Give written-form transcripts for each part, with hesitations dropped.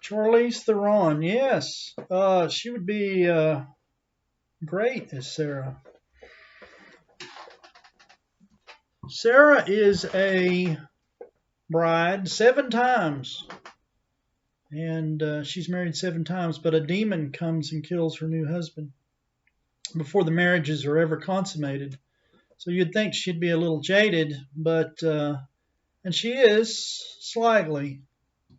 Charlize Theron, yes. She would be great as Sarah. Sarah is a bride 7 times. And she's married 7 times, but a demon comes and kills her new husband before the marriages are ever consummated. So you'd think she'd be a little jaded, but and she is slightly.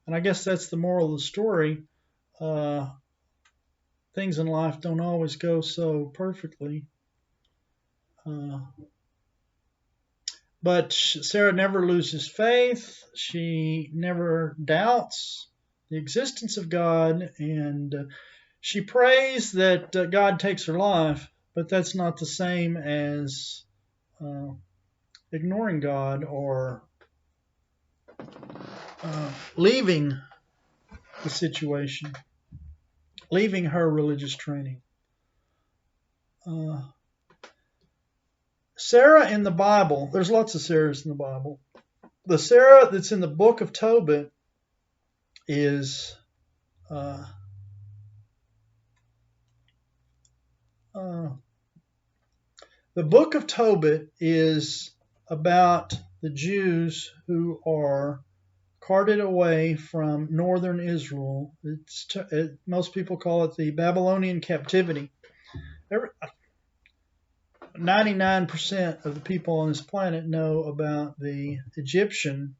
And I guess that's the moral of the story. Things in life don't always go so perfectly. But Sarah never loses faith. She never doubts the existence of God, and she prays that God takes her life, but that's not the same as ignoring God or leaving the situation, leaving her religious training. Sarah in the Bible, there's lots of Sarahs in the Bible. The Sarah that's in the book of Tobit is the book of Tobit is about the Jews who are carted away from northern Israel. Most people call it the Babylonian captivity. 99% of the people on this planet know about the Egyptian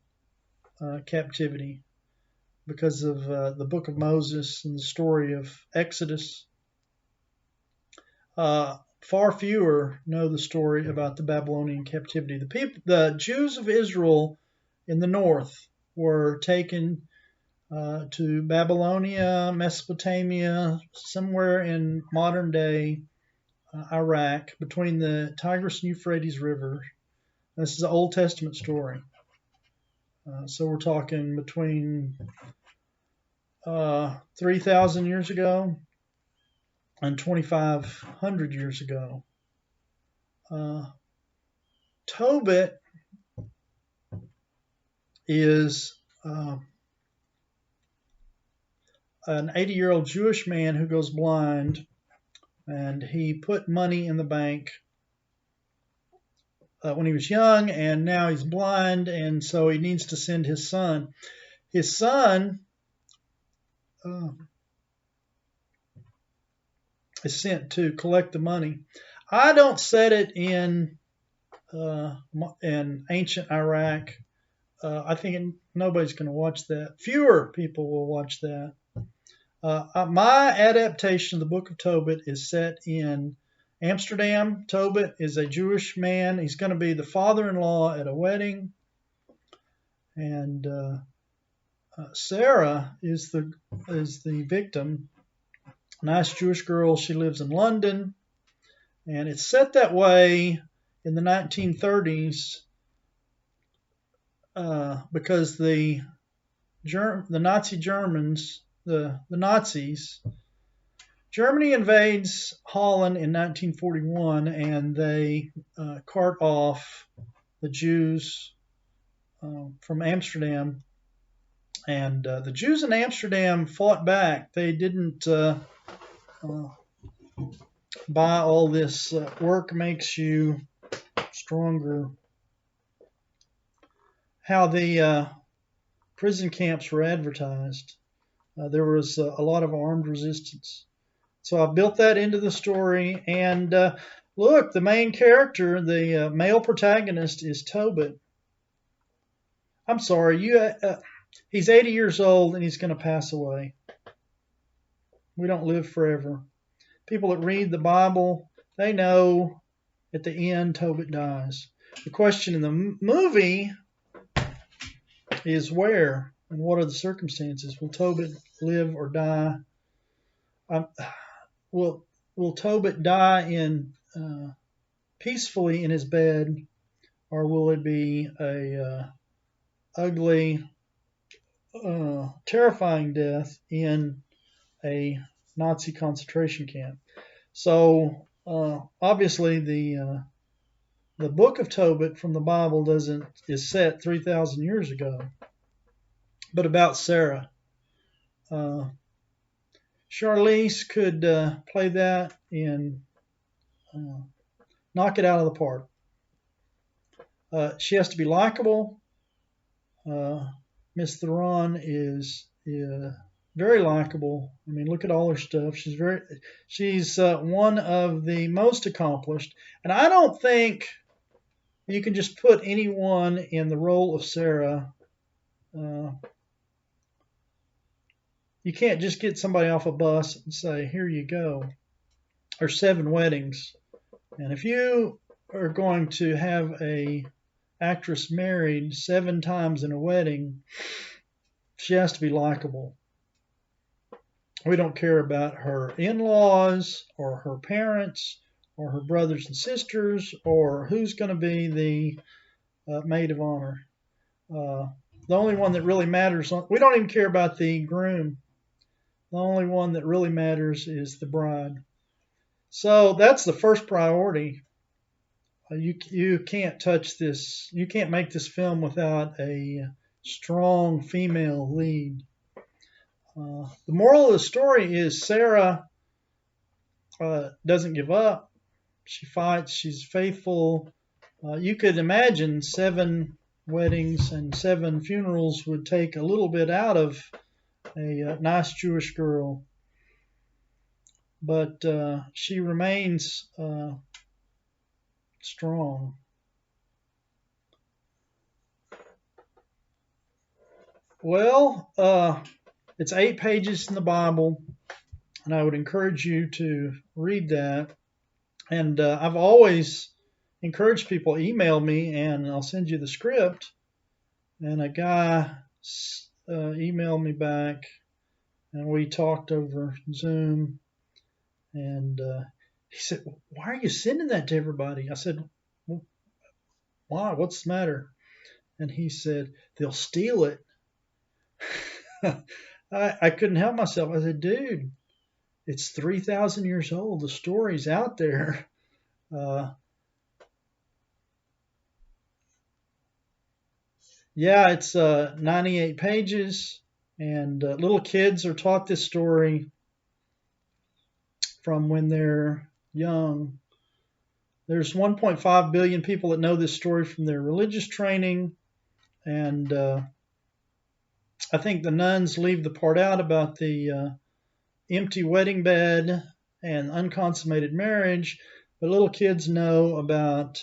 captivity because of the book of Moses and the story of Exodus. Far fewer know the story about the Babylonian captivity. The Jews of Israel in the north were taken to Babylonia, Mesopotamia, somewhere in modern day Iraq, between the Tigris and Euphrates River. This is an Old Testament story. So we're talking between 3,000 years ago and 2,500 years ago. Tobit is an 80-year-old Jewish man who goes blind, and he put money in the bank when he was young, and now he's blind, and so he needs to send his son. His son is sent to collect the money. I don't set it in ancient Iraq. I think nobody's going to watch that. Fewer people will watch that. My adaptation of the Book of Tobit is set in Amsterdam. Tobit is a Jewish man. He's going to be the father-in-law at a wedding. And Sarah is the victim. Nice Jewish girl. She lives in London. And it's set that way in the 1930s because the Nazi Germans, the Nazis, Germany invades Holland in 1941, and they cart off the Jews from Amsterdam. And the Jews in Amsterdam fought back. They didn't buy all this work makes you stronger. How the prison camps were advertised. There was a lot of armed resistance. So I built that into the story. And look, the main character, the male protagonist, is Tobit. I'm sorry, he's 80 years old and he's going to pass away. We don't live forever. People that read the Bible, they know at the end Tobit dies. The question in the movie is where and what are the circumstances? Will Tobit live or die? Will Tobit die peacefully in his bed, or will it be a ugly, terrifying death in a Nazi concentration camp? So obviously the book of Tobit from the Bible is set 3,000 years ago, but about Sarah. ʃar'lis could play that and knock it out of the park. She has to be likable. Miss THERR-ən is very likable. I mean, look at all her stuff. She's one of the most accomplished. And I don't think you can just put anyone in the role of Sarah. You can't just get somebody off a bus and say, here you go. There's 7 weddings. And if you are going to have a actress married 7 times in a wedding, she has to be likable. We don't care about her in-laws or her parents or her brothers and sisters or who's going to be the maid of honor. The only one that really matters, we don't even care about the groom. The only one that really matters is the bride. So that's the first priority. You can't touch this. You can't make this film without a strong female lead. The moral of the story is Sarah doesn't give up. She fights. She's faithful. You could imagine 7 weddings and 7 funerals would take a little bit out of a nice Jewish girl. But she remains strong. Well, it's 8 pages in the Bible, and I would encourage you to read that. And I've always encouraged people, email me and I'll send you the script. And a guy emailed me back, and we talked over Zoom. And he said, why are you sending that to everybody? I said, well, why? What's the matter? And he said, they'll steal it. I couldn't help myself. I said, dude, it's 3,000 years old. The story's out there. Yeah, it's 98 pages, and little kids are taught this story from when they're young. There's 1.5 billion people that know this story from their religious training, and I think the nuns leave the part out about the empty wedding bed and unconsummated marriage, but little kids know about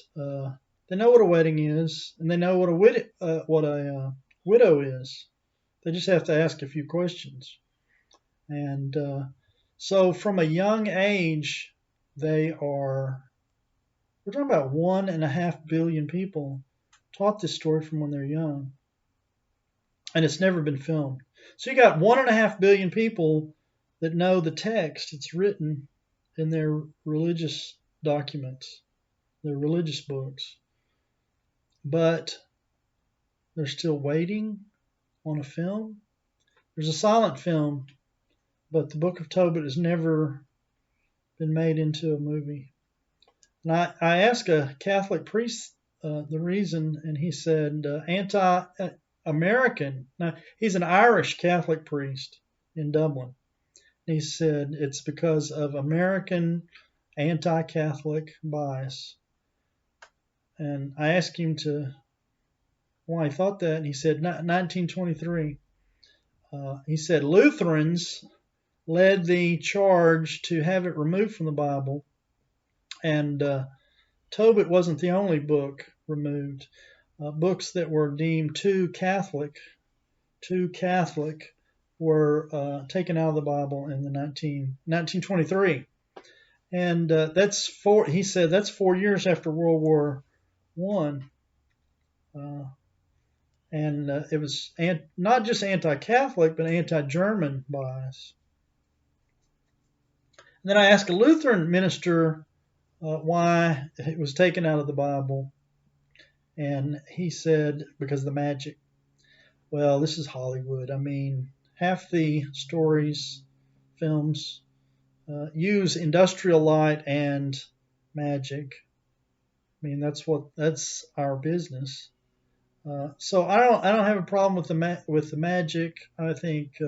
they know what a wedding is, and they know what a widow is. They just have to ask a few questions. And so from a young age, we're talking about 1.5 billion people taught this story from when they're young. And it's never been filmed. So you got 1.5 billion people that know the text. It's written in their religious documents, their religious books. But they're still waiting on a film. There's a silent film, but the Book of Tobit has never been made into a movie. And I asked a Catholic priest the reason, and he said anti-American. Now, he's an Irish Catholic priest in Dublin. He said it's because of American anti-Catholic bias. And I asked him why he thought that, and he said 1923. He said Lutherans led the charge to have it removed from the Bible, and Tobit wasn't the only book removed. Books that were deemed too Catholic were taken out of the Bible in the 1923. And he said that's 4 years after World War I. And it was not just anti-Catholic, but anti-German bias. And then I asked a Lutheran minister why it was taken out of the Bible. And he said, because of the magic. Well, this is Hollywood. I mean, half the stories, films, use industrial light and magic. I mean, that's our business. So I don't have a problem with the magic. I think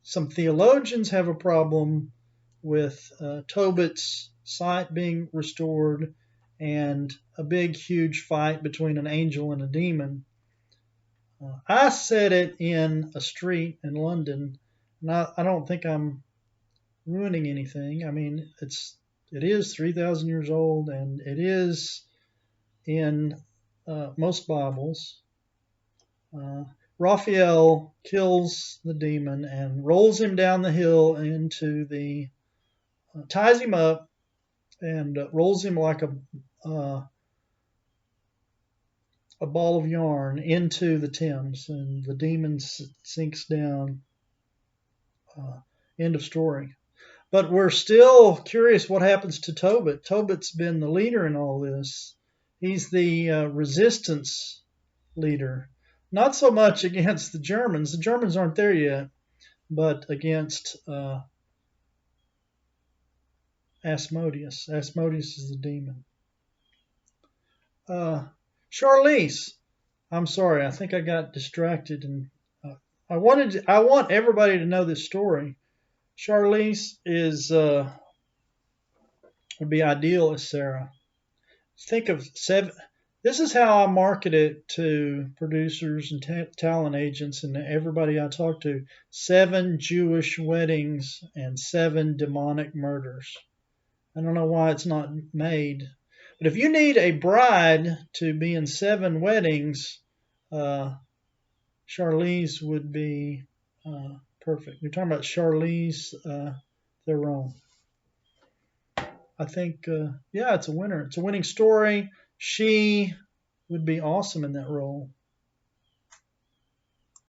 some theologians have a problem with Tobit's sight being restored and a big, huge fight between an angel and a demon. I said it in a street in London, and I don't think I'm ruining anything. I mean, it is 3,000 years old, and it is in most Bibles. Raphael kills the demon and rolls him down the hill into the, ties him up and rolls him like a ball of yarn into the Thames, and the demon sinks down. End of story. But we're still curious what happens to Tobit. Tobit's been the leader in all this. He's the resistance leader. Not so much against the Germans. The Germans aren't there yet, but against Asmodeus. Asmodeus is the demon. ʃar‌lîZ. I'm sorry. I think I got distracted, and I want everybody to know this story. ʃar‌lîZ is would be ideal as Sarah. Think of 7. This is how I market it to producers and talent agents and everybody I talk to. 7 Jewish weddings and 7 demonic murders. I don't know why it's not made. But if you need a bride to be in 7 weddings, ʃar‌lîZ would be perfect. You're talking about Charlize Theron. I think, yeah, it's a winner. It's a winning story. She would be awesome in that role.